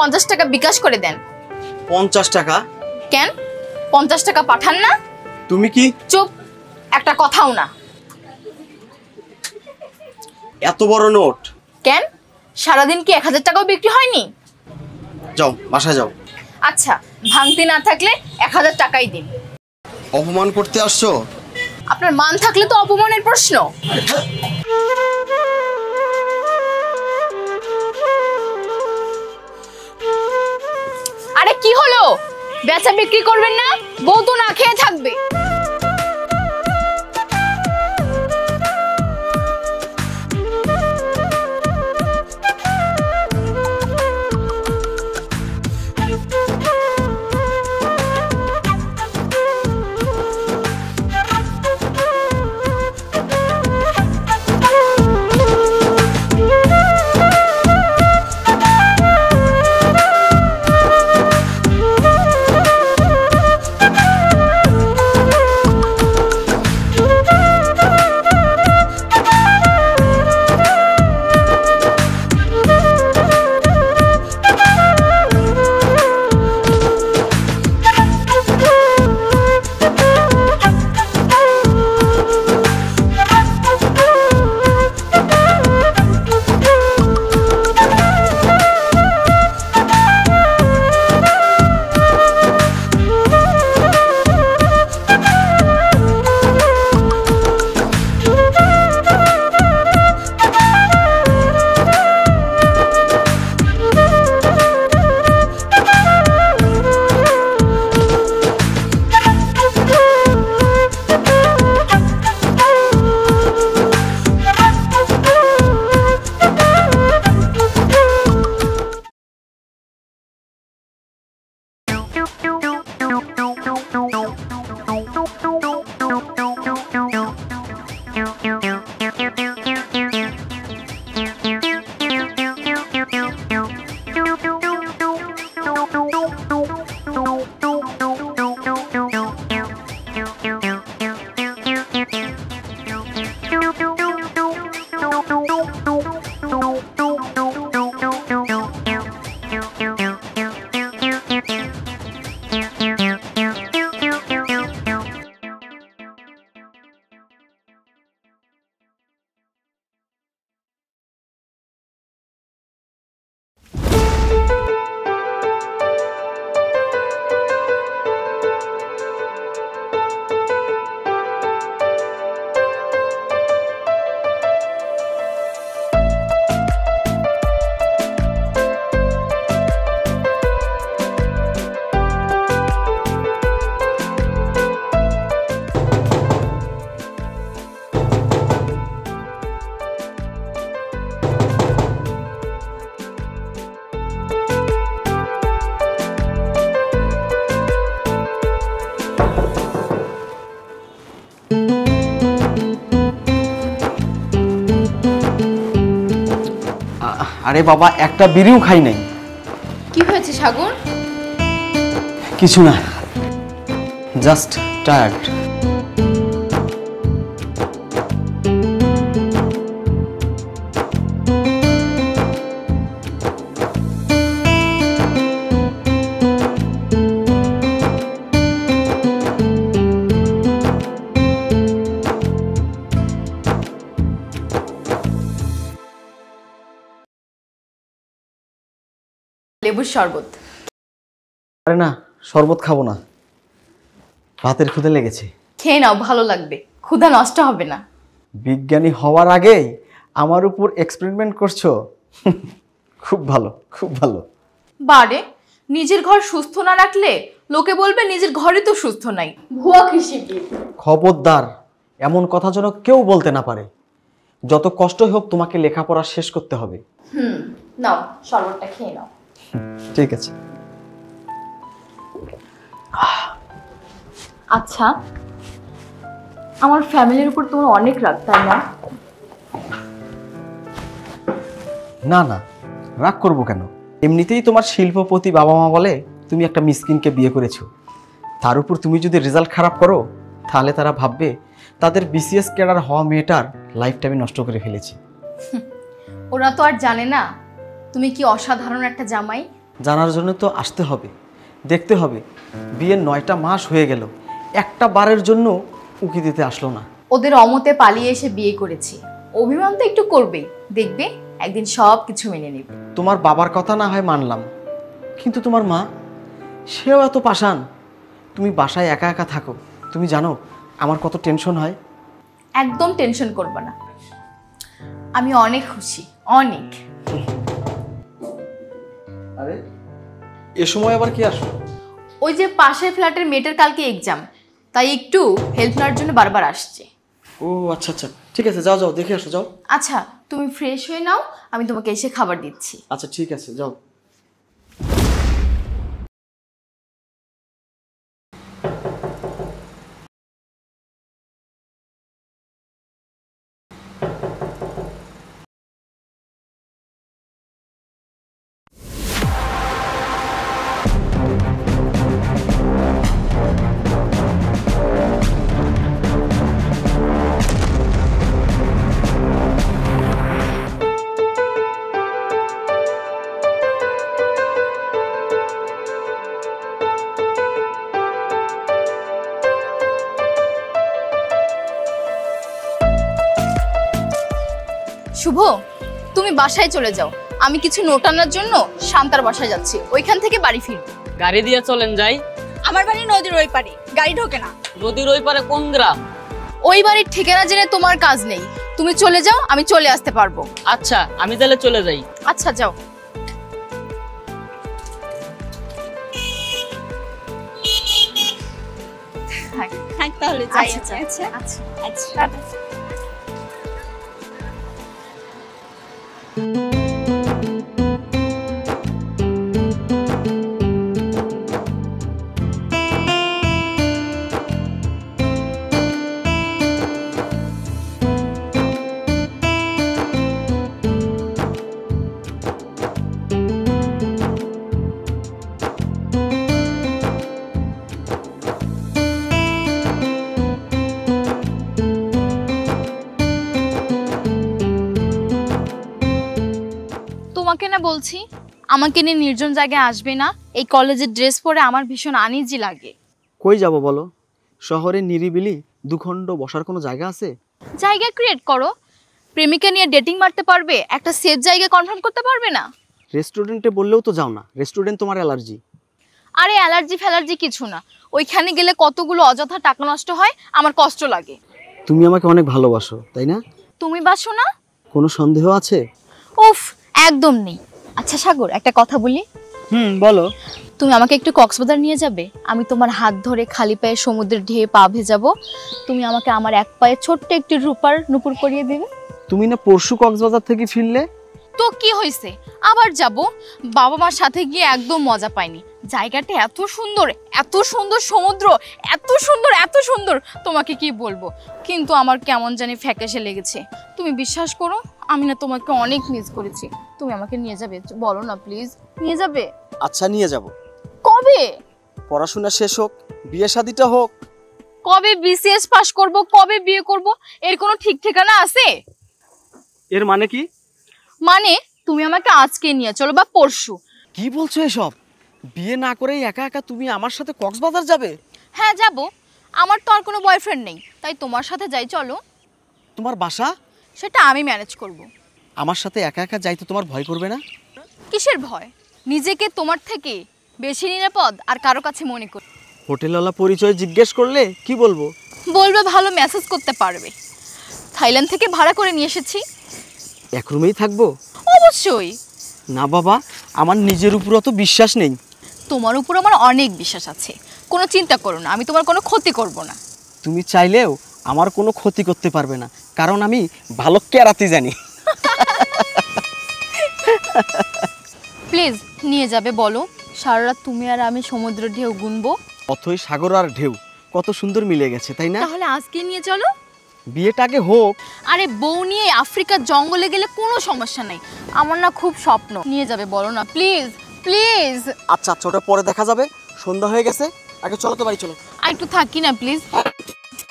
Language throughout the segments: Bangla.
50 টাকা বিকাশ করে দেন। 50 টাকা? কেন 50 টাকা পাঠান না? তুমি কি? চুপ, একটা কথাও না। এত বড় নোট? কেন সারাদিন কি 1000 টাকাও বিক্রি হয়নি? যাও বাসায় যাও। আচ্ছা ভাঙতি না থাকলে 1000 টাকাই দিন। অপমান করতে আসছো? আপনার মান থাকলে তো অপমানের প্রশ্ন। আরে কি হলো, বেচা বিক্রি করবেন না? বউ তো না খেয়ে থাকবে। আরে বাবা, একটা বিড়িও খাই নাই। কি হয়েছে সাগর? কিছু না, জাস্ট টায়ার্ড। লেবুর শরবত। আরে না, শরবত খাবো না, ভাতের ক্ষুধা লেগেছে। খেয়ে নাও, ভালো লাগবে, ক্ষুধা নষ্ট হবে না। বিজ্ঞানী হওয়ার আগেই আমার উপর এক্সপেরিমেন্ট করছো? খুব ভালো, খুব ভালো। বারে, নিজের ঘর সুস্থ না রাখলে লোকে বলবে নিজের ঘরে তো সুস্থ নাই, ভুয়া কৃষিবিদ। খবরদার, এমন কথা যেন কেউ বলতে না পারে। যত কষ্টই হোক তোমাকে লেখাপড়া শেষ করতে হবে। নাও শরবতটা খেয়ে নাও। ঠিক আছে। আচ্ছা, আমার ফ্যামিলির উপর তোমার অনেক রাগ, তাই না? না না, রাগ করবো কেন? এমনিতেই তোমার শিল্পপতি বাবা মা বলে তুমি একটা মিসকিনকে বিয়ে করেছো। তার উপর তুমি যদি রেজাল্ট খারাপ করো তাহলে তারা ভাববে তাদের বিসিএস ক্যাডার হওয়া মেয়েটার লাইফটা আমি নষ্ট করে ফেলেছি। ওরা তো আর জানে না তুমি কি অসাধারণ একটা জামাই। জানার জন্য তো আসতে হবে, দেখতে হবে। বিয়ের 9টা মাস হয়ে গেল, একটা বারের জন্য উকি দিতে আসলো না। ওদের অমতে পালিয়ে এসে বিয়ে করেছি, অভিমান তো একটু করবেই, দেখবে একদিন সব কিছু মেনে নেবে। তোমার বাবার কথা না হয় মানলাম, কিন্তু তোমার মা, সেও এত পাষাণ। তুমি বাসায় একা একা থাকো, তুমি জানো আমার কত টেনশন হয়। একদম টেনশন করবে না, আমি অনেক খুশি, অনেক। আরে এ সময় আবার কি আসলো? ওই যে পাশের ফ্ল্যাটের মেয়েটার কালকে এক্সাম, তাই একটু হেল্প নেওয়ার জন্য বারবার আসছে। ও আচ্ছা আচ্ছা, ঠিক আছে, যাও যাও দেখে আসো, যাও। আচ্ছা তুমি ফ্রেশ হয়ে নাও, আমি তোমাকে এসে খাবার দিচ্ছি। আচ্ছা ঠিক আছে, যাও। শুভ, তুমি বাসায় চলে যাও, আমি কিছু নোট আনার জন্য শান্তার বাসায় যাচ্ছি, ওইখান থেকে বাড়ি ফিরবো। গাড়ি দিয়ে চলেন যাই। আমার বাড়ি নদীর ওই পারে, গাড়ি ঢোকে না। নদীর ওই পারে কোন গ্রাম? ওই বাড়ির ঠিকানা জেনে তোমার কাজ নেই, তুমি চলে যাও, আমি চলে আসতে পারবো। আচ্ছা আমি তাহলে চলে যাই। আচ্ছা যাও। তাহলে যাই। আচ্ছা আচ্ছা আচ্ছা আচ্ছা। তোমাকে না বলছি আমাকে নিয়ে নির্জন জায়গায় আসবে না, এই কলেজের ড্রেস পরে আমার ভীষণ আনইজি লাগে। কই যাব বলো? শহরে নিরিবিলি দুখণ্ড বসার কোনো জায়গা আছে? জায়গা ক্রিয়েট করো, প্রেমিকা নিয়ে ডেটিং মারতে পারবে, একটা সেফ জায়গা কনফার্ম করতে পারবে না? রেস্টুরেন্টে বললেও তো যাও না, রেস্টুরেন্ট তোমার অ্যালার্জি। আরে অ্যালার্জি ফ্যালার্জি কিছু না, ওইখানে গেলে কতগুলো অযথা টাকা নষ্ট হয়, আমার কষ্ট লাগে। তুমি আমাকে অনেক ভালোবাসো তাই না? তুমি বাসো না? কোনো সন্দেহ আছে? উফ, একদম নেই। আচ্ছা সাগর, একটা কথা বলি। বলো। তুমি আমাকে একটু কক্সবাজার নিয়ে যাবে? আমি তোমার হাত ধরে খালি পায়ে সমুদ্রের ঢেউ পা ভেজাবো, তুমি আমাকে আমার এক পায়ে ছোট্ট একটি রূপার নুপুর করিয়ে দেবে। তুমি না পরশু কক্সবাজার থেকে ফিরলে? তো কি হয়েছে, আবার যাব। বাবা মার সাথে গিয়ে একদম মজা পাইনি, জায়গাটা এত সুন্দর, এত সুন্দর সমুদ্র, এত সুন্দর এত সুন্দর, তোমাকে কি বলবো। কিন্তু আমার কেমন জানি ফ্যাকাশে লেগেছে। তুমি বিশ্বাস করো, আমি না তোমাকে অনেক মিস করেছি। তুমি আমাকে নিয়ে যাবে, বলো না প্লিজ, নিয়ে যাবে? আচ্ছা নিয়ে যাব। কবে? পড়াশোনা শেষ হোক, বিয়ে শাদিটা হোক। কবে বিসিএস পাস করব, কবে বিয়ে করব, এর কোনো ঠিক ঠিকানা আছে? এর মানে কি? মানে তুমি আমাকে আজকে নিয়ে চলো বা পরশু। কি বলছো এসব? বিয়ে না করেই একা একা তুমি আমার সাথে কক্সবাজার যাবে? হ্যাঁ যাব, আমার তো আর কোনো বয়ফ্রেন্ড নেই, তাই তোমার সাথে যাই, চলো। তোমার বাসা? সেটা আমি ম্যানেজ করব। আমার সাথে একা একা যাইতে তোমার ভয় করবে না? কিসের ভয়? নিজেকে তোমার থেকে বেশি নিরাপদ আর কারো কাছে মনে করি। হোটেলওয়ালা পরিচয় জিজ্ঞেস করলে কি বলবো? বলবে ভালো মেসেজ করতে পারবে, থাইল্যান্ড থেকে ভাড়া করে নিয়ে এসেছি। এক রুমেই থাকবো? অবশ্যই। না বাবা, আমার নিজের উপর অত বিশ্বাস নেই। তোমার উপর আমার অনেক বিশ্বাস আছে, কোনো চিন্তা করো না, আমি তোমার কোনো ক্ষতি করব না। তুমি চাইলেও আমার কোনো ক্ষতি করতে পারবে না, কারণ আমি ভালো কেরাতে জানি। প্লিজ নিয়ে যাবে বলো, সারা রাত তুমি আর আমি সমুদ্র ঢেউ গুনবো। অথই সাগর আর ঢেউ কত সুন্দর মিলে গেছে তাই না? তাহলে আজকে নিয়ে চলো। বিয়েটা আগে হোক। আরে বউ নিয়ে আফ্রিকার জঙ্গলে গেলে কোনো সমস্যা নাই, আমার না খুব স্বপ্ন। নিয়ে যাবে বলো না প্লিজ প্লিজ। আচ্ছা আচ্ছা, ওটা পরে দেখা যাবে, সন্ধ্যা হয়ে গেছে, আগে চলো তো বাড়ি চলো। আর একটু থাকি না প্লিজ।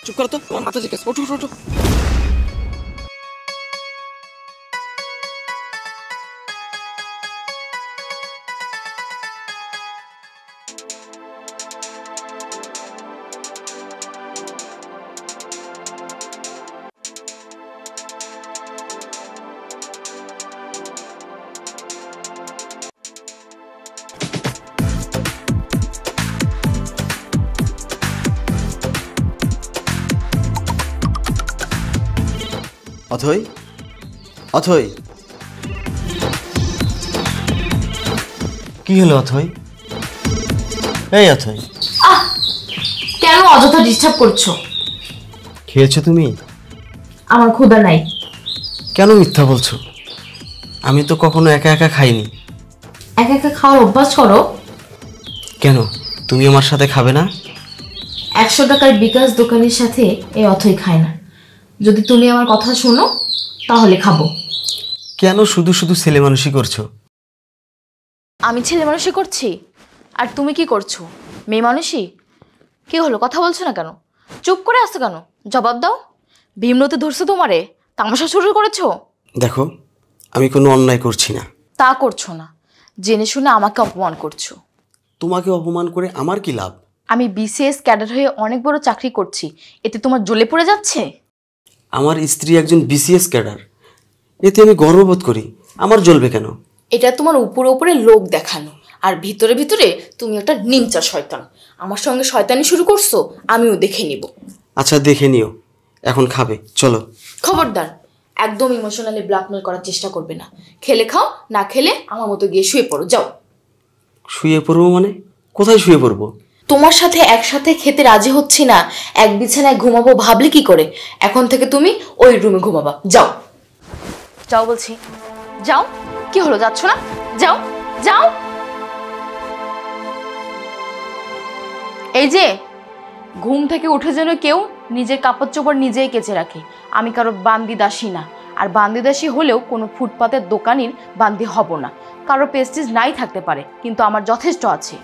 চুপ করো তো, আমার মাথা ঠিক আছে, ওঠো ওঠো ওঠো। অথই, অথই, কি হলো অথই? এই অথই, কেন অযথা ডিস্টার্ব করছো? খেয়েছো তুমি? আমার ক্ষুধা নাই। কেন মিথ্যা বলছো? আমি তো কখনো একা একা খাইনি। একা একা খাওয়ার অভ্যাস করো? কেন, তুমি আমার সাথে খাবে না? 100 টাকার বিকাশ দোকানের সাথে এই অথই খায় না। যদি তুমি আমার কথা শোনো তাহলে খাবো। কেন শুধু শুধু ছেলে মানুষই করছো? আমি ছেলে মানুষই করছি আর তুমি কি করছো? মেয়ে মানুষই। কি হলো, কথা বলছো না কেন? চুপ করে আসছো কেন? জবাব দাও। ভীমরতে ধরছো তোমারে? তামাশা শুরু করেছো? দেখো, আমি কোনো অন্যায় করছি না। তা করছো না, জেনে শুনে আমাকে অপমান করছো। তোমাকে অপমান করে আমার কি লাভ? আমি বিসিএস ক্যাডার হয়ে অনেক বড় চাকরি করছি, এতে তোমার জ্বলে পড়ে যাচ্ছে? আমার স্ত্রী একজন বিসিএস ক্যাডার, এতে আমি গর্ববোধ করি। আমার জ্বলবে কেন? এটা তোমার উপরে উপরে লোক দেখানো, আর ভিতরে ভিতরে তুমি একটা নিমচা শয়তান। আমার সঙ্গে শয়তানি শুরু করছো, আমিও দেখে নিব। আচ্ছা, দেখে নিও। এখন খাবে, চলো। খবরদার, একদম ইমোশনালি ব্ল্যাকমেল করার চেষ্টা করবে না। খেলে খাও, না খেলে আমার মতো গিয়ে শুয়ে পড়ো, যাও। শুয়ে পড়বো মানে? কোথায় শুয়ে পড়বো? তোমার সাথে একসাথে খেতে রাজি হচ্ছি না, এক বিছানায় ঘুমাবো ভাবলে কি করে? এখন থেকে তুমি ওই রুমে ঘুমাবা, যাও। যাও বলছি, যাও। কি হলো, যাচ্ছ না? যাও, যাও। এই যে, ঘুম থেকে উঠে যেন কেউ নিজের কাপড় চোপড় নিজেই কেচে রাখে। আমি কারো বান্দি দাসী না, আর বান্দি দাসী হলেও কোনো ফুটপাতের দোকানির বান্দি হব না। কারো পেস্টিজ নাই থাকতে পারে, কিন্তু আমার যথেষ্ট আছে।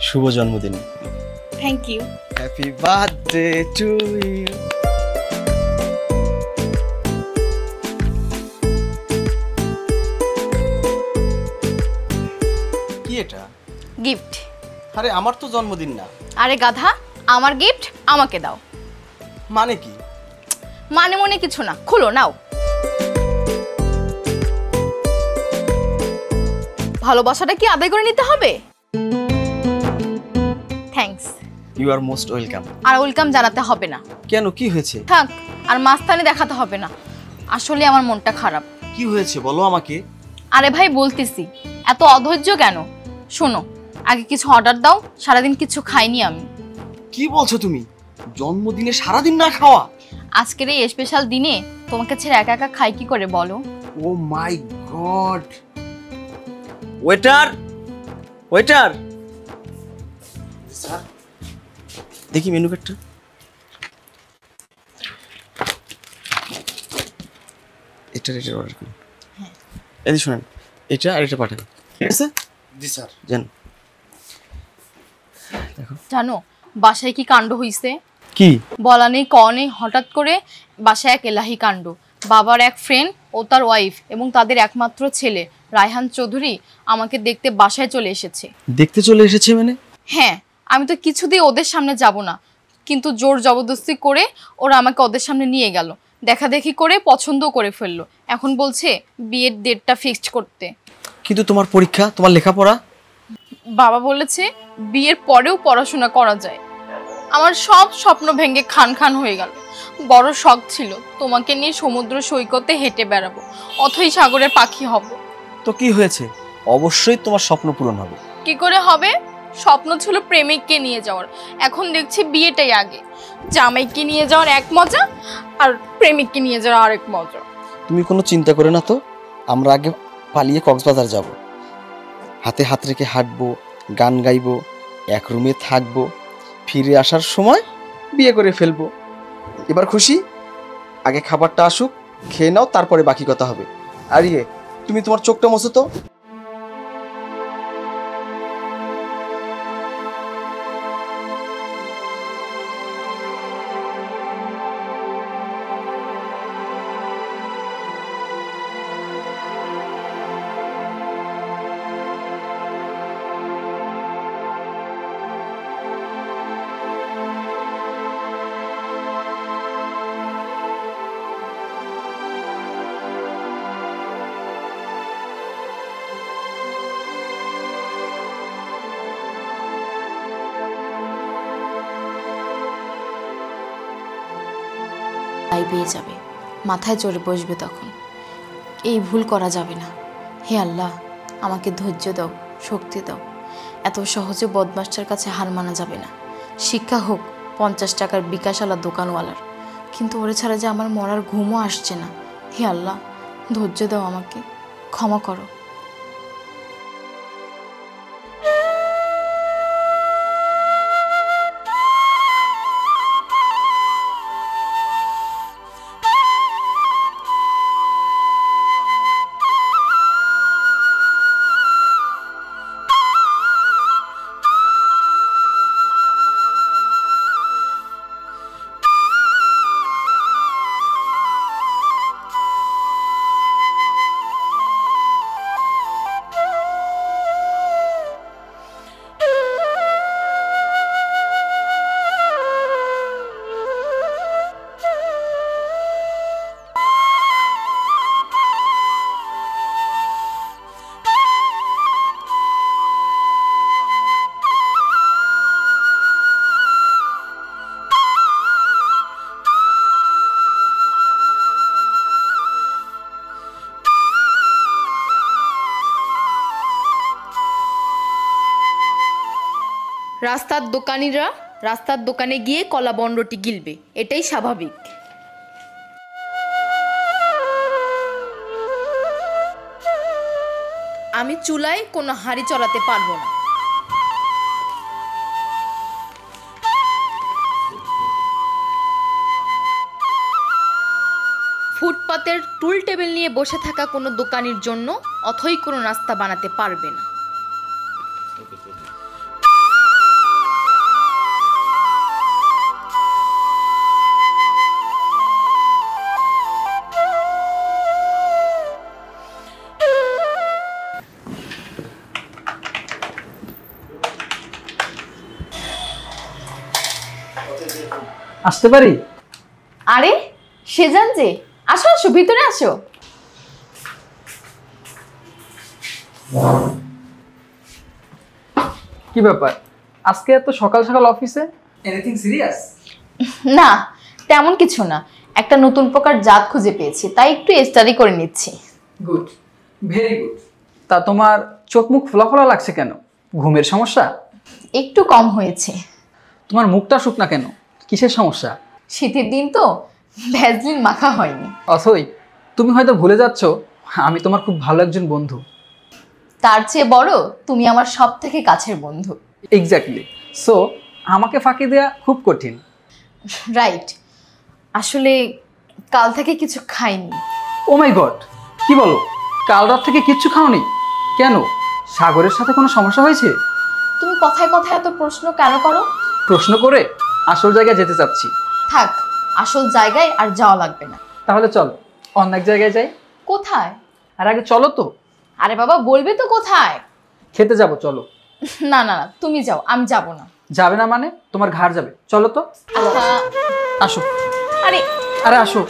শুভ জন্মদিন। Thank you. Happy birthday to you. কি এটা? গিফট। আরে আমার তো জন্মদিন না। আরে গাধা, আমার গিফট আমাকে দাও। মানে কি? মানে মনে কিছু না, খুলো নাও। ভালোবাসাটা কি আদায় করে নিতে হবে? Thanks. You are most welcome. আর ওয়েলকাম জানাতে হবে না। কেন, কি হয়েছে? থাক, আর মাস্তানি দেখাতে হবে না। আসলে আমার মনটা খারাপ। কি হয়েছে বলো আমাকে। আরে ভাই বলতেছি, এত অধৈর্য কেন? শোনো, আগে কিছু অর্ডার দাও, সারাদিন কিছু খাইনি আমি। কি বলছো তুমি? জন্মদিনে সারাদিন না খাওয়া? আজকের এই স্পেশাল দিনে তোমাকে ছেড়ে একা একা খাই কি করে বলো? ও মাই গড। ওয়েটার, ওয়েটার, স্যার দেখি মেনু কার্ডটা। এটা অর্ডার করুন। হ্যাঁ। এই শুনেন, এটা আর এটা পাঠান, ঠিক আছে? জি স্যার। জান, জানো বাসায় কি কাণ্ড হইছে? কি? বলা নেই ক নেই, হঠাৎ করে বাসায় এক এলাহি কাণ্ড। বাবার এক ফ্রেন্ড ও তার ওয়াইফ এবং তাদের একমাত্র ছেলে রায়হান চৌধুরী আমাকে দেখতে বাসায় চলে এসেছে। দেখতে চলে এসেছে মানে? হ্যাঁ, আমি তো কিছুতেই ওদের সামনে যাব না, কিন্তু জোর জবরদস্তি করে ওরা আমাকে ওদের সামনে নিয়ে গেল। দেখাদেখি করে পছন্দও করে ফেললো। এখন বলছে বিয়ের ডেটটা ফিক্সড করতে। কিন্তু তোমার পরীক্ষা, তোমার লেখাপড়া? বাবা বলেছে বিয়ের পরেও পড়াশোনা করা যায়। আমার সব স্বপ্ন ভেঙে খান খান হয়ে গেল। বড় শখ ছিল তোমাকে নিয়ে সমুদ্র সৈকতে হেঁটে বেড়াবো, অথই সাগরের পাখি হব। তো কি হয়েছে? অবশ্যই তোমার স্বপ্ন পূরণ হবে। কি করে হবে? স্বপ্ন ছিল প্রেমিককে নিয়ে যাওয়ার, এখন দেখছি বিয়েটাই আগে। জামাইকে নিয়ে যাওয়ার এক মজা, আর প্রেমিককে নিয়ে যাওয়ার আরেক মজা। তুমি কোনো চিন্তা করে না তো, আমরা আগে পালিয়ে কক্সবাজার যাব। হাতে হাত রেখে হাঁটবো, গান গাইবো, এক রুমে থাকবো, ফিরে আসার সময় বিয়ে করে ফেলবো। এবার খুশি? আগে খাবারটা আসুক, খেয়ে নাও, তারপরে বাকি কথা হবে। আর ইয়ে, তুমি তোমার চোখটা মোছো তো। পেয়ে যাবে, মাথায় চড়ে বসবে তখন। এই ভুল করা যাবে না। হে আল্লাহ, আমাকে ধৈর্য দাও, শক্তি দাও। এত সহজে বদমাস্টার কাছে হার মানা যাবে না। শিক্ষা হোক 50 টাকার বিকাশওয়ালা দোকানওয়ালার, কিন্তু ওরে ছাড়া যে আমার মরার ঘুমও আসছে না। হে আল্লাহ, ধৈর্য দাও, আমাকে ক্ষমা করো। রাস্তার দোকানিরা রাস্তার দোকানে গিয়ে কলা বনরটি গিলবে, এটাই স্বাভাবিক। আমি চুলায় কোনো হাঁড়ি চড়াতে পারবো না। ফুটপাতের টুল টেবিল নিয়ে বসে থাকা কোনো দোকানির জন্য অথই কোনো নাস্তা বানাতে পারবে না। আসতে পারি? আরে সেজান যে, আসো আসো, ভিতরে আসো। কি ব্যাপার, আজকে এত সকাল সকাল অফিসে? Anything serious? না, তেমন কিছু না। একটা নতুন প্রকার জাত খুঁজে পেয়েছি, তাই একটু স্টাডি করে নিচ্ছি। Good, very good. তা তোমার চোখ মুখ ফোলা ফোলা লাগছে কেন? ঘুমের সমস্যা? একটু কম হয়েছে। তোমার মুখটা শুকনা কেন? কিসের সমস্যা? শীতের দিন তো, ভ্যাসলিন মাখা হয়নি। অথই, তুমি হয়তো ভুলে যাচ্ছ আমি তোমার খুব ভালো একজন বন্ধু। তার চেয়ে বড়, তুমি আমার সব থেকে কাছের বন্ধু। এক্স্যাক্টলি। সো আমাকে ফাঁকি দেওয়া খুব কঠিন। রাইট। আসলে কাল থেকে কিছু খাইনি। ও মাই গড, কি বলো? কাল রাত থেকে কিচ্ছু খাওনি? কেন, সাগরের সাথে কোনো সমস্যা হয়েছে? তুমি কথায় কথায় এত প্রশ্ন কেন করো? প্রশ্ন করে আসল জায়গায় যেতে চাচ্ছি। থাক, আসল জায়গায় আর যাওয়া লাগবে না। তাহলে চল অন্য এক জায়গায় যাই। কোথায়? আর আগে চলো তো। আরে বাবা, বলবে তো কোথায়? খেতে যাবো, চলো। না না না, তুমি যাও, আমি যাব না। যাবে না মানে? তোমার ঘাড় যাবে, চলো তো। আচ্ছা। আসো। আরে আরে আসো।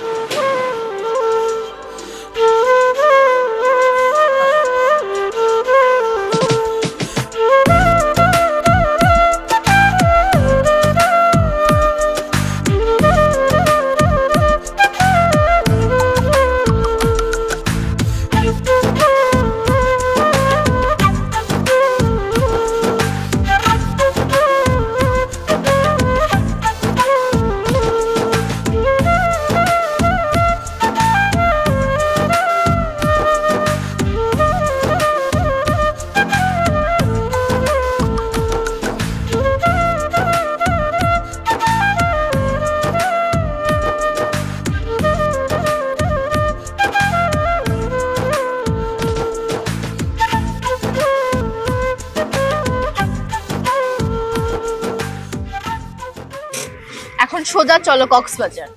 এখন সোজা চলো কক্সবাজার।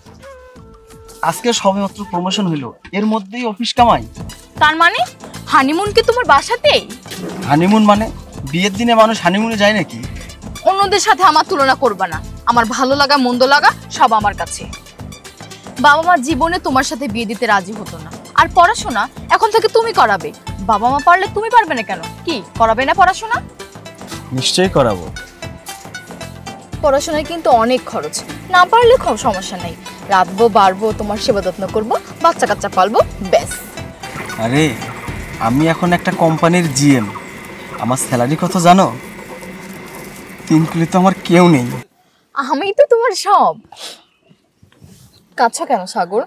আজকে সবেমাত্র প্রমোশন হইলো, এর মধ্যেই অফিস কামাই? তার মানে হানিমুন কি তোমার বাসাতেই? হানিমুন মানে? বিয়ের দিনে মানুষ হানিমুনে যায় নাকি? অন্যদের সাথে আমার তুলনা করবা না। আমার ভালো লাগা মন্দ লাগা সব আমার কাছে। বাবা মা জীবনে তোমার সাথে বিয়ে দিতে রাজি হতো না। আর পড়াশোনা এখন থেকে তুমি করাবে। বাবা মা পারলে তুমি পারবে না কেন? কি করাবে না পড়াশোনা? নিশ্চয়ই করাবো। পড়াশোনায় কিন্তু অনেক খরচ, না পারলে সমস্যা নেই। রাতবো বাড়বো, তোমার সেবা যত্ন করবো, বাচ্চা কাচ্চা পালবো, ব্যাস। আরে আমি এখন একটা কোম্পানির জিএম, আমার স্যালারি কত জানো? 3 কিলো তো আমার কেউ নেই। আমি তো তোমার সব। কাঁদছো কেন সাগর?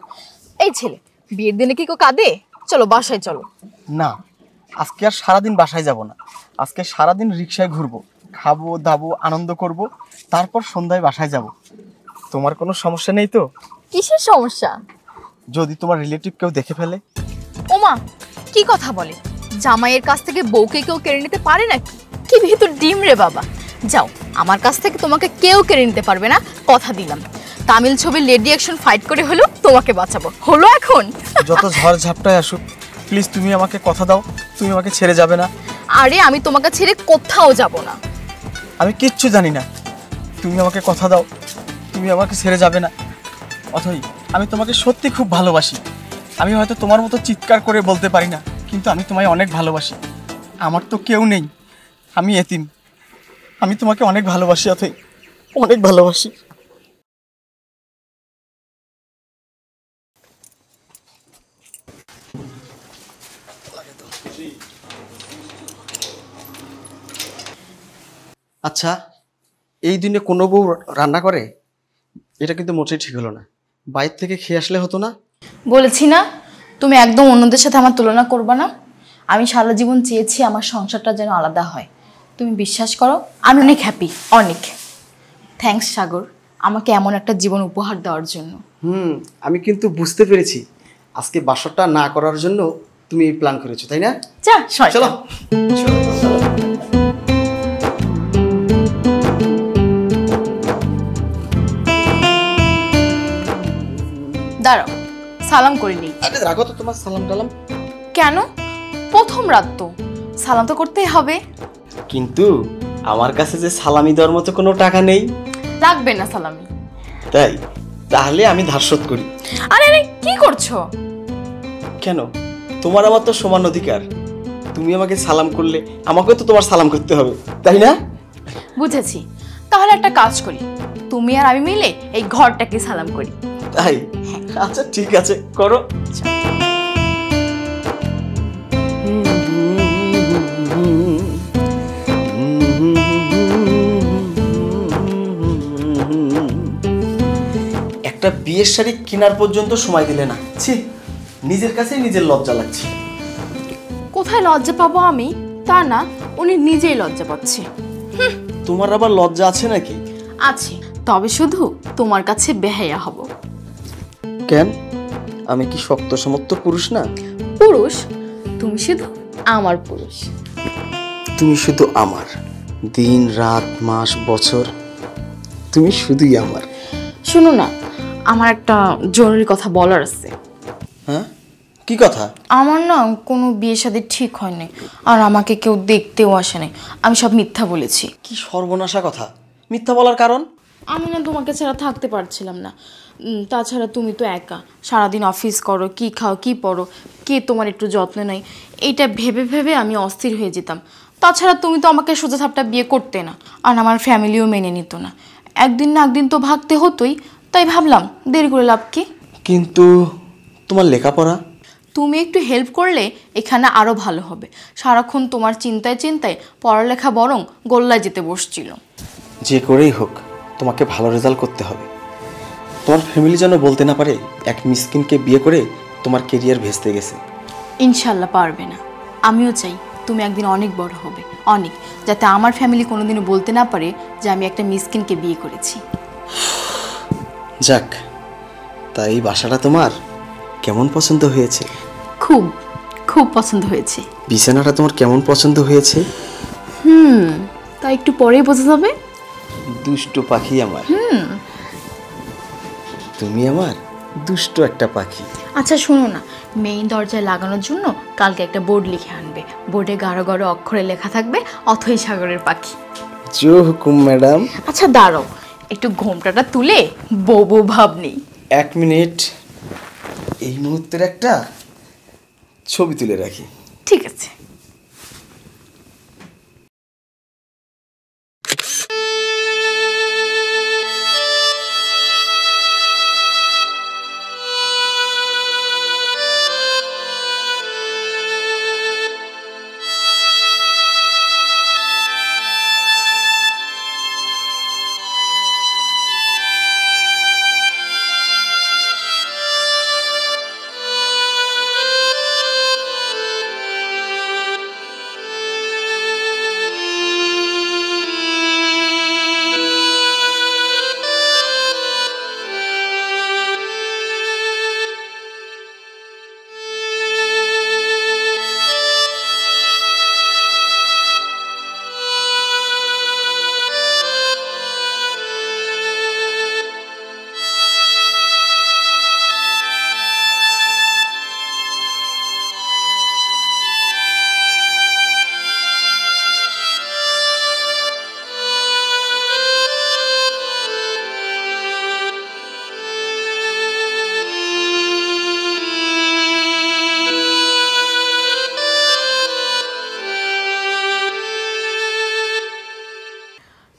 এই ছেলে বিয়ের দিনে কি কেউ কাঁদে? চলো বাসায় চলো। না, আজকে আর সারাদিন বাসায় যাব না, আজকে সারাদিন রিক্সায় ঘুরবো, খাবো দাবো আনন্দ করব, তারপর সন্ধ্যায় বাসায় যাব। তোমার কোনো সমস্যা নেই তো? কিসের সমস্যা? যদি তোমার রিলেটিভ কেউ দেখে ফেলে? ওমা, কি কথা বলে? জামাইয়ের কাছ থেকে বউকে কেউ কেড়ে নিতে পারে নাকি? কি ভিতর ডিম রে বাবা। যাও, আমার কাছ থেকে তোমাকে কেউ কেড়ে নিতে পারবে না, কথা দিলাম। তামিল ছবির লেডি অ্যাকশন ফাইট করে হলেও তোমাকে বাঁচাবো। হলো এখন? যত ঝড় ঝাপটায় আসুক, প্লিজ তুমি আমাকে কথা দাও, তুমি আমাকে ছেড়ে যাবে না। আরে আমি তোমাকে ছেড়ে কোথাও যাব না। আমি কিচ্ছু জানি না, তুমি আমাকে কথা দাও, তুমি আমাকে ছেড়ে যাবে না। অথই, আমি তোমাকে সত্যি খুব ভালোবাসি। আমি হয়তো তোমার মতো চিৎকার করে বলতে পারি না, কিন্তু আমি তোমায় অনেক ভালোবাসি। আমার তো কেউ নেই, আমি এতিম। আমি তোমাকে অনেক ভালোবাসি অথই, অনেক ভালোবাসি। আচ্ছা, এই দিনে কোনো বউ রান্না করে? এটা কিন্তু মোটেই ঠিক হলো না। বাইরে থেকে খেয়ে আসলে হতো না? বলেছি না, তুমি একদম অন্যদের সাথে আমার তুলনা করবে না। আমি সারা জীবন চেয়েছি আমার সংসারটা যেন আলাদা হয়। তুমি বিশ্বাস করো, আমি অনেক হ্যাপি, অনেক। থ্যাঙ্কস সাগর, আমাকে এমন একটা জীবন উপহার দেওয়ার জন্য। আমি কিন্তু বুঝতে পেরেছি, আজকে বাসরটা না করার জন্য তুমি এই প্ল্যান করেছো, তাই না? যা চলো। দাঁড়াও, সালাম করে নিই। আরে রাখো তো তোমার সালাম টালাম। কেন? প্রথম রাত তো, সালাম তো করতেই হবে। কিন্তু আমার কাছে যে সালামি দেওয়ার মতো কোনো টাকা নেই। লাগবে না সালামি। তাই? তাহলে আমি ধার শোধ করি। আরে আরে, কি করছো? কেন? তোমার আমার তো সমান অধিকার। তুমি আমাকে সালাম করলে আমাকেও তো তোমার সালাম করতে হবে, তাই না? বুঝেছি, তাহলে একটা কাজ করি, তুমি আর আমি মিলে এই ঘরটাকে সালাম করি। তাই? আচ্ছা ঠিক আছে, করো। একটা বিয়ের শাড়ি কেনার পর্যন্ত সময় দিলে না, ছি, নিজের কাছেই নিজের লজ্জা লাগছে। কোথায় লজ্জা পাবো আমি? তা না, উনি নিজেই লজ্জা পাচ্ছে। তোমার আবার লজ্জা আছে নাকি? আছে, তবে শুধু তোমার কাছে বেহায়া হব। কেন? আমি কি শক্ত সমর্থ পুরুষ না? পুরুষ? তুমি শুধু আমার পুরুষ। তুমি শুধু আমার, দিন রাত মাস বছর তুমি শুধুই আমার। শোনো না, আমার একটা জরুরি কথা বলার আছে। হ্যাঁ, কি কথা? আমার না কোনো বিয়ে শাদী ঠিক হয়নি, আর আমাকে কেউ দেখতেও আসে নাই। আমি সব মিথ্যা বলেছি। কি সর্বনাশা কথা! মিথ্যা বলার কারণ? আমি না তোমাকে ছাড়া থাকতে পারছিলাম না। তাছাড়া তুমি তো একা, সারাদিন অফিস করো, কি খাও কি পড়ো, কে তোমার একটু যত্ন নেয়, এইটা ভেবে ভেবে আমি অস্থির হয়ে যেতাম। তাছাড়া তুমি তো আমাকে সোজা সাপটা বিয়ে করতে না, আর আমার ফ্যামিলিও মেনে নিত না। একদিন না একদিন তো ভাগতে হতোই, তাই ভাবলাম দেরি করে লাভ কি। কিন্তু তোমার লেখাপড়া? তুমি একটু হেল্প করলে এখানে আরও ভালো হবে। সারাক্ষণ তোমার চিন্তায় চিন্তায় পড়ালেখা বরং গোল্লায় যেতে বসছিল। যে করেই হোক তোমাকে ভালো রেজাল্ট করতে হবে। তোমার ফ্যামিলি যেন বলতে না পারে এক মিসকিনকে বিয়ে করে তোমার কেরিয়ার ভেস্তে গেছে। ইনশাল্লাহ পারবে না। আমিও চাই তুমি একদিন অনেক বড় হবে, অনেক, যাতে আমার ফ্যামিলি কোনোদিনও বলতে না পারে যে আমি একটা মিসকিনকে বিয়ে করেছি। যাক, তাই এই বাসাটা তোমার কেমন পছন্দ হয়েছে? খুব খুব পছন্দ হয়েছে। বিছানাটা তোমার কেমন পছন্দ হয়েছে? তা একটু পরেই বোঝা যাবে। দুষ্টু পাখি আমার। তুমি আমার দুষ্ট একটা পাখি। আচ্ছা শোনো না, মেইন দরজায় লাগানোর জন্য কালকে একটা বোর্ড লিখে আনবে। বোর্ডে গাঢ় গাঢ় অক্ষরে লেখা থাকবে অথই সাগরের পাখি। জো হুকুম ম্যাডাম। আচ্ছা দাঁড়াও, একটু ঘোমটাটা তুলে বউ বউ ভাব নেই। 1 মিনিট, এই মুহূর্তের একটা ছবি তুলে রাখি। ঠিক আছে।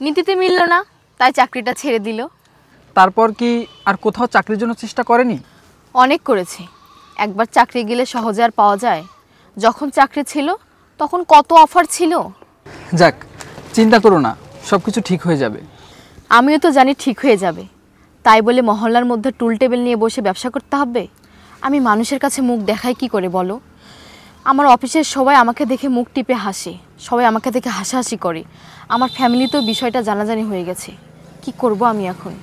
নীতিতে মিলল না, তাই চাকরিটা ছেড়ে দিল। তারপর কি আর কোথাও চাকরির জন্য চেষ্টা করেনি? অনেক করেছি। একবার চাকরি গেলে সহজে আর পাওয়া যায়? যখন চাকরি ছিল তখন কত অফার ছিল। যাক, চিন্তা করো না, সব কিছু ঠিক হয়ে যাবে। আমিও তো জানি ঠিক হয়ে যাবে, তাই বলে মহল্লার মধ্যে টুল টেবিল নিয়ে বসে ব্যবসা করতে হবে? আমি মানুষের কাছে মুখ দেখাই কি করে বলো? আমার অফিসের সবাই আমাকে দেখে মুখ টিপে হাসে, সবাই আমাকে দেখে হাসাহাসি করে। আমার ফ্যামিলিতেও বিষয়টা জানাজানি হয়ে গেছে। কি করব আমি এখন?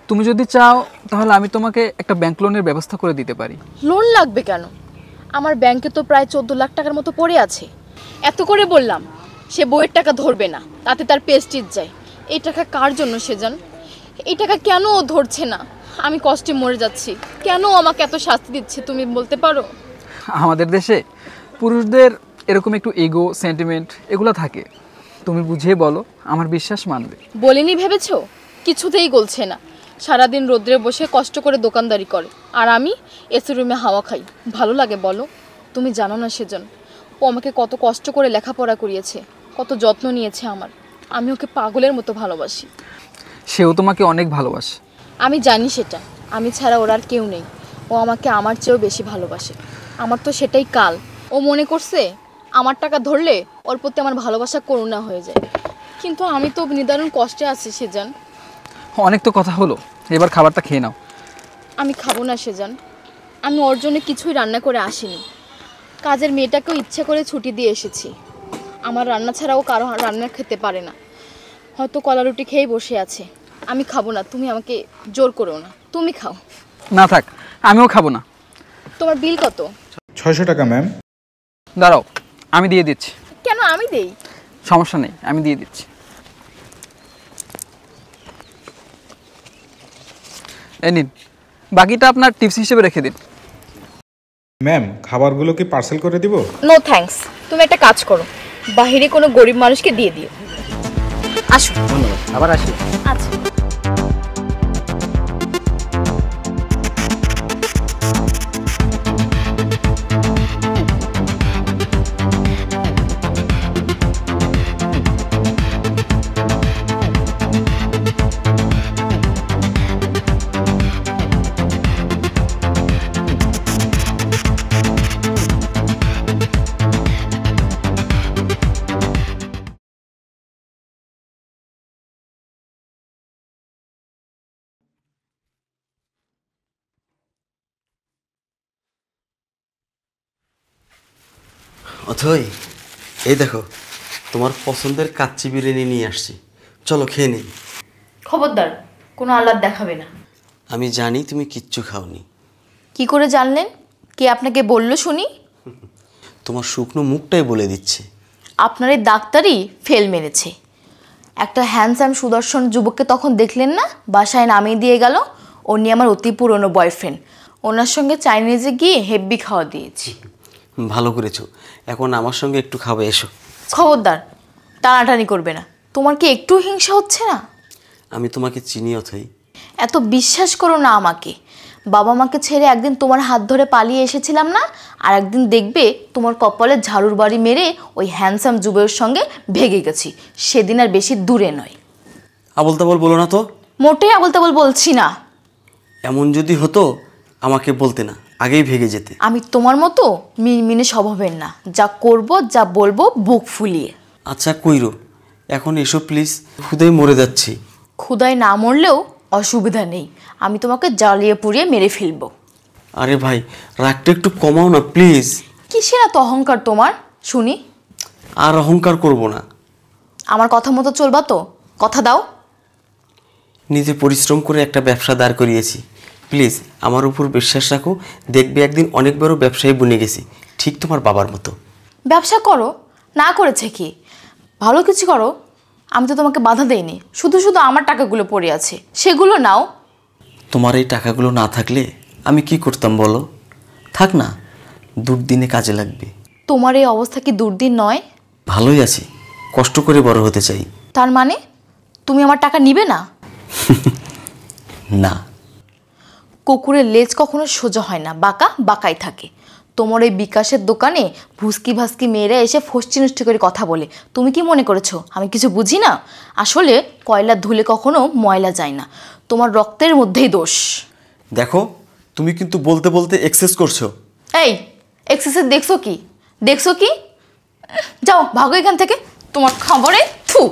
তুমি যদি চাও তাহলে আমি তোমাকে একটা ব্যাংক লোনের ব্যবস্থা করে দিতে পারি। লোন লাগবে কেন? আমার ব্যাংকে তো প্রায় 14 লাখ টাকার মতো পড়ে আছে। এত করে বললাম, সে বইয়ের টাকা ধরবে না, তাতে তার প্রেস্টিজ যায়। এই টাকা কার জন্য সেজন? এই টাকা কেন ও ধরছে না? আমি কষ্টে মরে যাচ্ছি। কেন ও আমাকে এত শাস্তি দিচ্ছে তুমি বলতে পারো? আমাদের দেশে পুরুষদের এরকম একটু ইগো, সেন্টিমেন্ট এগুলো থাকে। তুমি বুঝিয়ে বলো, আমার বিশ্বাস মানবে। বলিনি ভেবেছো? কিছুতেই গলছে না। সারাদিন রোদ্রে বসে কষ্ট করে দোকানদারি করে, আর আমি এসি রুমে হাওয়া খাই। ভালো লাগে বলো? তুমি জানো না সেজন, ও আমাকে কত কষ্ট করে লেখাপড়া করিয়েছে, কত যত্ন নিয়েছে আমার। আমি ওকে পাগলের মতো ভালোবাসি। সেও তোমাকে অনেক ভালোবাসে। আমি জানি সেটা। আমি ছাড়া ওর আর কেউ নেই। ও আমাকে আমার চেয়েও বেশি ভালোবাসে। আমার তো সেটাই কাল। ও মনে করছে আমার টাকা ধরলে ওর প্রতি আমার ভালোবাসা করুণা হয়ে যায়। কিন্তু আমি তো নিদারুণ কষ্টে আছি সেজন। অনেক তো কথা হলো, এবার খাবারটা খেয়ে নাও। আমি খাবো না সেজন। আমি ওর জন্য কিছুই রান্না করে আসিনি। কাজের মেয়েটাকেও ইচ্ছে করে ছুটি দিয়ে এসেছি। আমার রান্না ছাড়াও কারো রান্না খেতে পারে না। হয়তো কলা রুটি খেয়েই বসে আছে। আমি খাবো না, তুমি আমাকে জোর করো না। তুমি খাও। না থাক, আমিও খাবো না। তোমার বিল কত? 600 টাকা ম্যাম। দাঁড়াও, আমি দিয়ে দিচ্ছি। কেন আমি দেই? সমস্যা নেই, আমি দিয়ে দিচ্ছি। এই নিন, বাকিটা আপনার টিপস হিসেবে রেখে দিন। ম্যাম, খাবারগুলো কি পার্সেল করে দিব? No thanks. তুমি একটা কাজ করো, বাইরে কোনো গরিব মানুষকে দিয়ে দিও। আসো। ধন্যবাদ, আবার আসি। আচ্ছা। অথই, এই দেখো তোমার পছন্দের কাচ্চি বিরিয়ানি নিয়ে আসছি, চলো খেয়ে নিই। খবরদার, কোনো আহ্লাদ দেখাবে না। আমি জানি তুমি কিচ্ছু খাওনি। কি করে জানলেন? কে আপনাকে বলল শুনি? তোমার শুকনো মুখটাই বলে দিচ্ছে। আপনার এই ডাক্তারই ফেল মেরেছে। একটা হ্যান্ডসাম সুদর্শন যুবককে তখন দেখলেন না, বাসায় নামিয়ে দিয়ে গেল। উনি আমার অতি পুরনো বয়ফ্রেন্ড। ওনার সঙ্গে চাইনিজে গিয়ে হেব্বি খাওয়া দিয়েছি। ভালো করেছো, এখন আমার সঙ্গে একটু খাবে, এসো। খবরদার, টানাটানি করবে না। তোমার কি একটু হিংসা হচ্ছে না? আমি তোমাকে চিনি অথই। এত বিশ্বাস করো না আমাকে। বাবা মাকে ছেড়ে একদিন তোমার হাত ধরে পালিয়ে এসেছিলাম না, আর একদিন দেখবে তোমার কপালে ঝাড়ুর বাড়ি মেরে ওই হ্যান্ডসাম যুবকের সঙ্গে ভেগে গেছি। সেদিন আর বেশি দূরে নয়। আবল তাবল বলো না তো। মোটেই আবল তাবল বলছি না। এমন যদি হতো আমাকে বলতে না, আগেই ভেগে যেতে। আমি তোমার মতো মিনমিনে স্বভাবের না, যা করব যা বলবো বুক ফুলিয়ে। আচ্ছা কইরো, এখন এসো প্লিজ, ক্ষুধায় মরে যাচ্ছি। ক্ষুধায় না মরলেও অসুবিধা নেই, আমি তোমাকে জ্বালিয়ে পুড়িয়ে মেরে ফেলবো। আরে ভাই, রাগটা একটু কমাও না প্লিজ। কিসের এত অহংকার তোমার শুনি? আর অহংকার করব না। আমার কথা মতো চলবা তো? কথা দাও। নিজে পরিশ্রম করে একটা ব্যবসা দাঁড় করিয়েছি, প্লিজ আমার উপর বিশ্বাস রাখো। দেখবে একদিন অনেক বড় ব্যবসায়ী বনে গেছি, ঠিক তোমার বাবার মতো। ব্যবসা করো, না করেছে কি? ভালো কিছু করো। আমি তো তোমাকে বাধা দেইনি, শুধু শুধু আমার টাকাগুলো পড়ে আছে, সেগুলো নাও। তোমার এই টাকাগুলো না থাকলে আমি কি করতাম বলো? থাক না, দুর্দিনে কাজে লাগবে। তোমার এই অবস্থা কি দুর্দিন নয়? ভালোই আছি, কষ্ট করে বড় হতে চাই। তার মানে তুমি আমার টাকা নিবে না? না। কুকুরের লেজ কখনো সোজা হয় না, বাঁকা বাঁকাই থাকে। তোমার এই বিকাশের দোকানে ভুসকি ভাস্কি মেয়েরা এসে ফষ্টি নষ্টি করে কথা বলে। তুমি কি মনে করেছো আমি কিছু বুঝি না? আসলে কয়লার ধুলে কখনো ময়লা যায় না, তোমার রক্তের মধ্যেই দোষ। দেখো তুমি কিন্তু বলতে বলতে এক্সেস করছো। এই এক্সেসের দেখছো কি? দেখছো কি? যাও ভাগো এখান থেকে, তোমার খাবারে থু।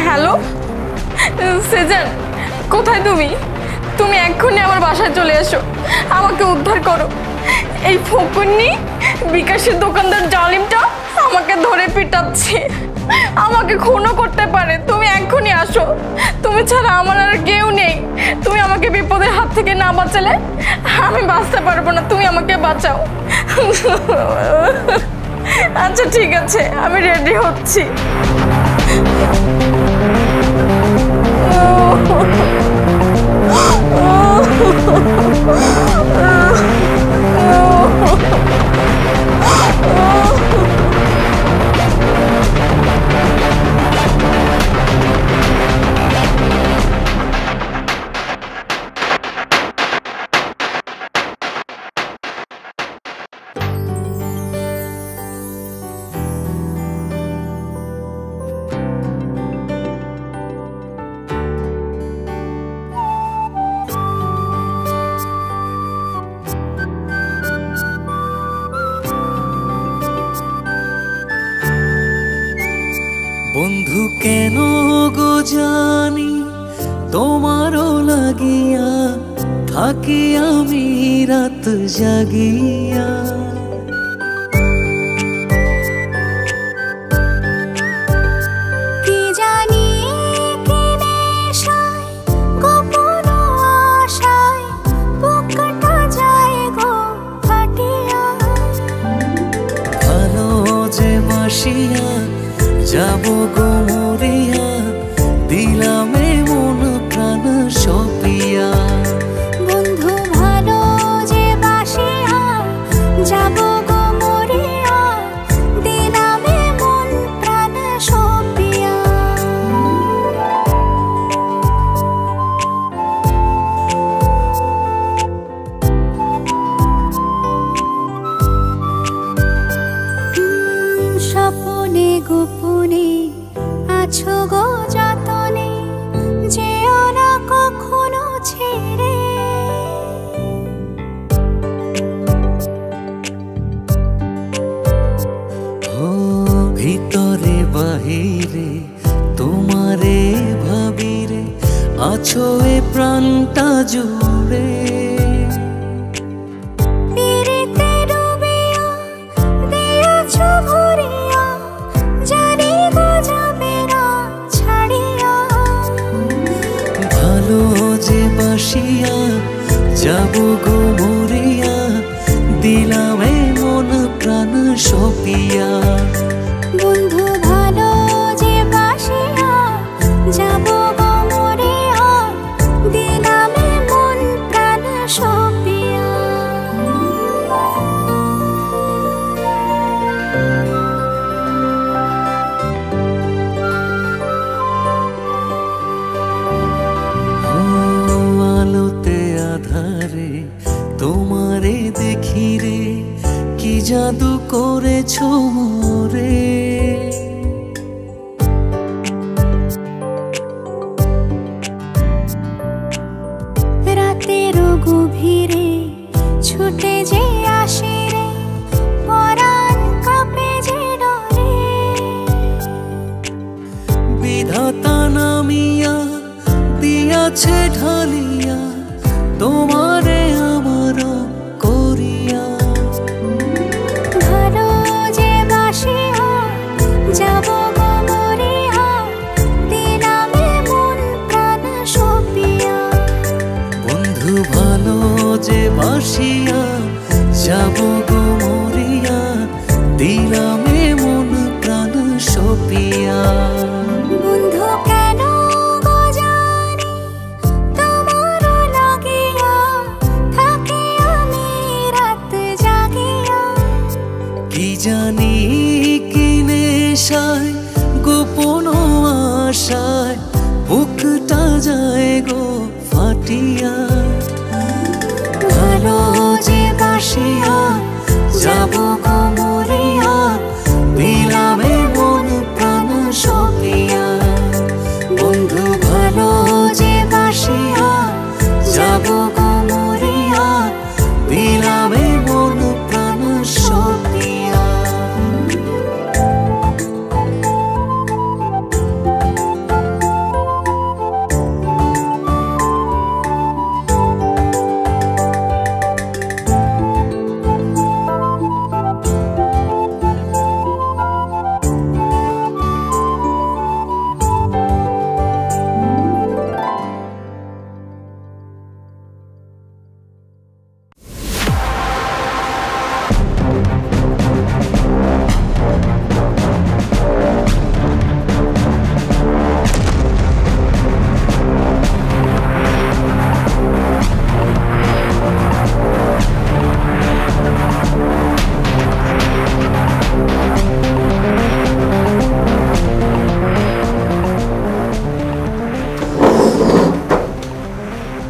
হ্যালো সেজান, কোথায় তুমি? তুমি এক্ষুনি আমার বাসায় চলে এসো, আমাকে উদ্ধার করো। এই ফকুন্নি বিকাশের দোকানদার জালিমটা আমাকে ধরে পিটাচ্ছে, আমাকে খুনও করতে পারে। তুমি এক্ষুনি আসো, তুমি ছাড়া আমার আর কেউ নেই। তুমি আমাকে বিপদের হাত থেকে না বাঁচালে আমি বাঁচতে পারবো না, তুমি আমাকে বাঁচাও। আচ্ছা ঠিক আছে, আমি রেডি হচ্ছি। বন্ধু কেন গো জানি তোমারও লাগিয়া থাকি আমি রাত জাগিয়া। কি জানি কি নেশায় গোপন আশায় বুকটা যায় গো ফাটিয়া। ভালো যে বাসিয়া যাব গো মরিয়া দিলামে মন প্রাণ সপিয়া। বন্ধু ভালো যে বাসিয়া যাব গো মরিয়া দিলামে মন প্রাণ সপিয়া। স্বপনে গোপনে আছো গো যতনে, যেও না কখনো ছেড়ে। ও ভিতরে বাহিরে তোমারে ভাবিরে আছো এ প্রাণটা জুড়ে। পিরিতে ডুবিয়া দিয়াছো ভরিয়া জানি গো যাবে না ছাড়িয়া। ভালো যে বাসিয়া যাব গো মরিয়া দিলামে মন প্রাণ সপিয়া। বন্ধু ভালো যে বাসিয়া যাব গো মরিয়া দিলামে মন প্রাণ সপিয়া। আলোতে আধারে তোমারে দেখি রে কি জাদু করেছো মোরে। রাতের গভীরে ছুটে যে আসে রে পরাণ কাঁপে যে ডরে। বিধাতা নামিয়া দিয়াছে ঢালিয়া তোমারে আমার করিয়া। ভালো যে বাসিয়া যাব গো মরিয়া দিলামে মন প্রাণ সপিয়া। বন্ধু ভালো যে বাসিয়া যাব গো মরিয়া গোপন আশায় বুকটা যায় গো ফাটিয়া। ভালো যে বাসিয়া যাব গো মরিয়া, দিলামে মন প্রাণ সপিয়া। বন্ধু ভালো যে বাসিয়া যাব গো মরিয়া, দিলামে মন প্রাণ সপিয়া।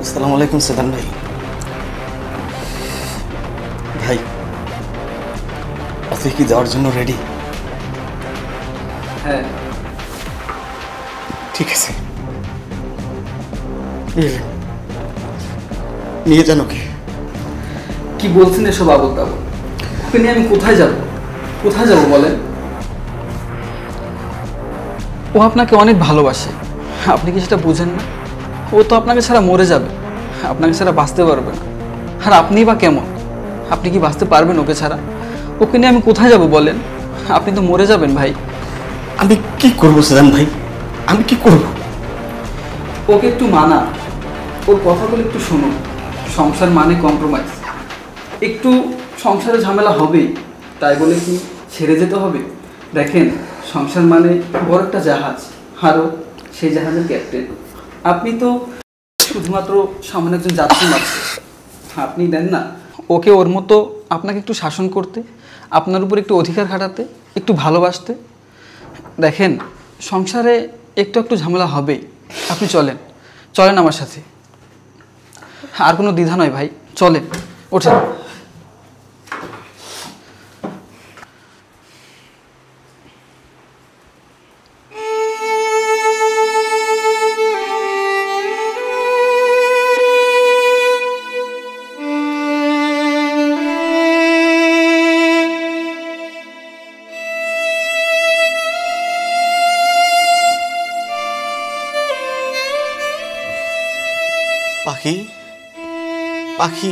আসসালামু আলাইকুম সেদান ভাই। ভাই তুই কি যাওয়ার জন্য রেডি? হ্যাঁ, ঠিক আছে, নিয়ে যান ওকে। কি বলছেন এসব আবল তাবল? ওকে নিয়ে আমি কোথায় যাব? কোথায় যাব বলেন? ও আপনাকে অনেক ভালোবাসে, আপনি কি সেটা বুঝেন না? ও তো আপনাকে ছাড়া মরে যাবে, আপনাকে ছাড়া বাঁচতে পারবে না। আর আপনি বা কেমন? আপনি কি বাঁচতে পারবেন ওকে ছাড়া? ওকে নিয়ে আমি কোথায় যাব বলেন? আপনি তো মরে যাবেন ভাই। আমি কি করবো সেদান ভাই, আমি কি করব? ওকে একটু মানা, ওর কথাগুলো একটু শুনুন। সংসার মানে কম্প্রোমাইজ। একটু সংসারে ঝামেলা হবেই, তাই বলে কি ছেড়ে যেতে হবে? দেখেন, সংসার মানে বড় একটা জাহাজ, আরও সেই জাহাজের ক্যাপ্টেন। আপনি তো শুধুমাত্র সামান্য একজন যাত্রী মাত্র। আপনি দেন না ওকে ওর মতো আপনাকে একটু শাসন করতে, আপনার উপর একটু অধিকার খাটাতে, একটু ভালোবাসতে। দেখেন, সংসারে একটু একটু ঝামেলা হবেই। আপনি চলেন, চলেন আমার সাথে। আর কোনো দ্বিধা নয় ভাই, চলেন, ওঠেন। পাখি, পাখি,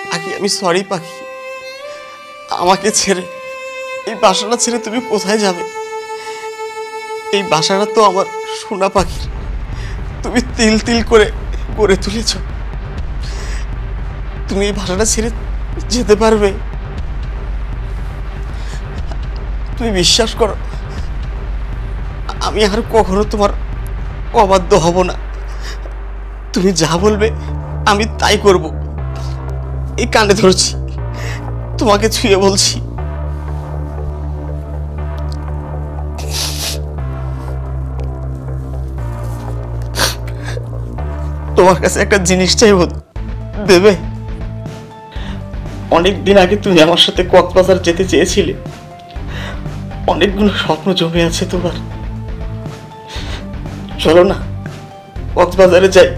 পাখি, আমি সরি পাখি। আমাকে ছেড়ে, এই বাসাটা ছেড়ে তুমি কোথায় যাবে? এই বাসাটা তো আমার সোনা পাখির, তুমি তিল তিল করে গড়ে তুলেছ। তুমি এই বাসাটা ছেড়ে যেতে পারবে? তুমি বিশ্বাস করো, আমি আর কখনো তোমার অবাধ্য হব না। তুমি যা বলবে আমি তাই করব। এই কানে ধরছি, তোমাকে ছুঁয়ে বলছি, তোমার কাছে একটা জিনিস চাইব, দেবে? অনেক দিন আগে তুমি আমার সাথে কক্সবাজার যেতে চেয়েছিলে। অনেকগুলো স্বপ্ন জমে আছে তোমার, চলো না কক্সবাজারে যাই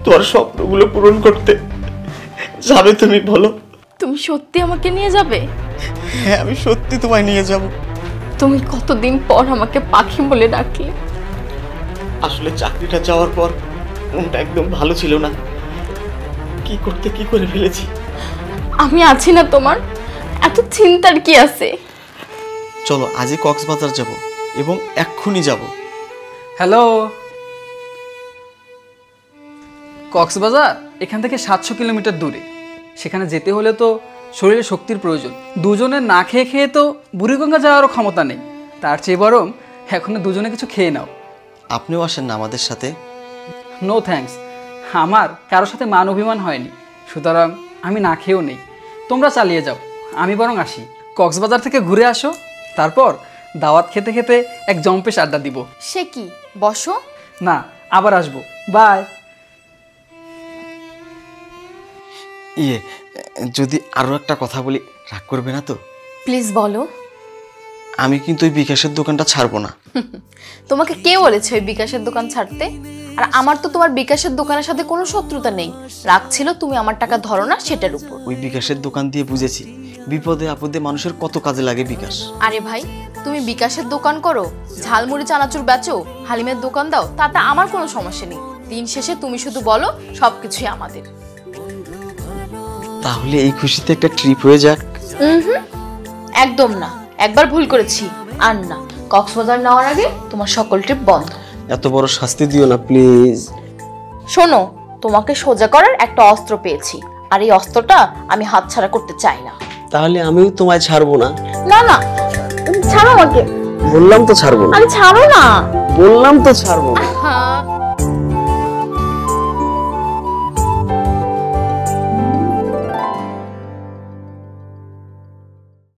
তোমার স্বপ্নগুলো পূরণ করতে। যাবে তুমি? বলো। তুমি সত্যি আমাকে নিয়ে যাবে? হ্যাঁ, আমি সত্যি তোমায় নিয়ে যাব। তুমি কতদিন পর আমাকে পাখি বলে ডাকলে। আসলে চাকরিটা যাওয়ার পর মনটা একদম ভালো ছিল না, কি করতে কি করে ফেলেছি। আমি আছি না তোমার, এত চিন্তার কি আছে? চলো আজই কক্সবাজার যাব এবং এক্ষুনি যাব। হ্যালো, কক্সবাজার এখান থেকে 700 কিলোমিটার দূরে। সেখানে যেতে হলে তো শরীরে শক্তির প্রয়োজন। দুজনে না খেয়ে খেয়ে তো বুড়িগঙ্গা যাওয়ারও ক্ষমতা নেই। তার চেয়ে বরং এখন দুজনে কিছু খেয়ে নাও। আপনিও আসেন না আমাদের সাথে? নো থ্যাঙ্কস, আমার কারোর সাথে মান অভিমান হয়নি, সুতরাং আমি না খেয়েও নেই। তোমরা চালিয়ে যাও, আমি বরং আসি। কক্সবাজার থেকে ঘুরে আসো, তারপর দাওয়াত খেতে খেতে এক জম্পেশ আড্ডা দিব। সে কি, বসো। না, আবার আসবো। বাই। যদি আরো একটা কথা বলি রাগ করবে না তো? প্লিজ বলো। আমি কিন্তু ওই বিকাশের দোকানটা ছাড়বো না। তোমাকে কে বলেছে ওই বিকাশের দোকান ছাড়তে? আর আমার তো তোমার বিকাশের দোকানের সাথে কোনো শত্রুতা নেই, রাগ ছিল তুমি আমার টাকা ধরো না সেটার উপর। ওই বিকাশের দোকান দিয়ে বুঝেছি বিপদে আপদে মানুষের কত কাজে লাগে বিকাশ। আরে ভাই, তুমি বিকাশের দোকান করো, ঝালমুড়ি চানাচুর বেচো, হালিমের দোকান দাও, তাতে আমার কোনো সমস্যা নেই। দিন শেষে তুমি শুধু বলো সবকিছুই আমাদের। তাহলে এই খুশিতে একটা ট্রিপ হয়ে যাক। একদম না, একবার ভুল করেছি, আর না। কক্সবাজার নেওয়ার আগে তোমার সকল ট্রিপ বন্ধ। এত বড় শাস্তি দিও না প্লিজ। শোনো, তোমাকে সোজা করার একটা অস্ত্র পেয়েছি, আর এই অস্ত্রটা আমি হাতছাড়া করতে চাই না। তাহলে আমিও তোমায় ছাড়বো না। না না, ছাড়ো আমাকে। বললাম তো ছাড়বো না। আরে ছাড়ো না। বললাম তো ছাড়বো না। হ্যাঁ